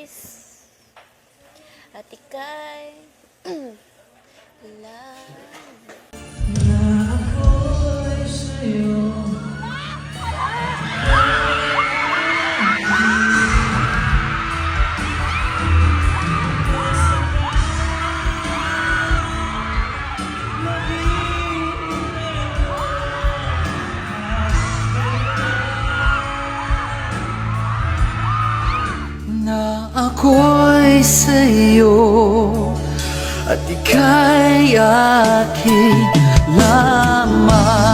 guys. At ika'y Naako'y sa'yo. Na ako'y sa'yo at ika'y aking lamang.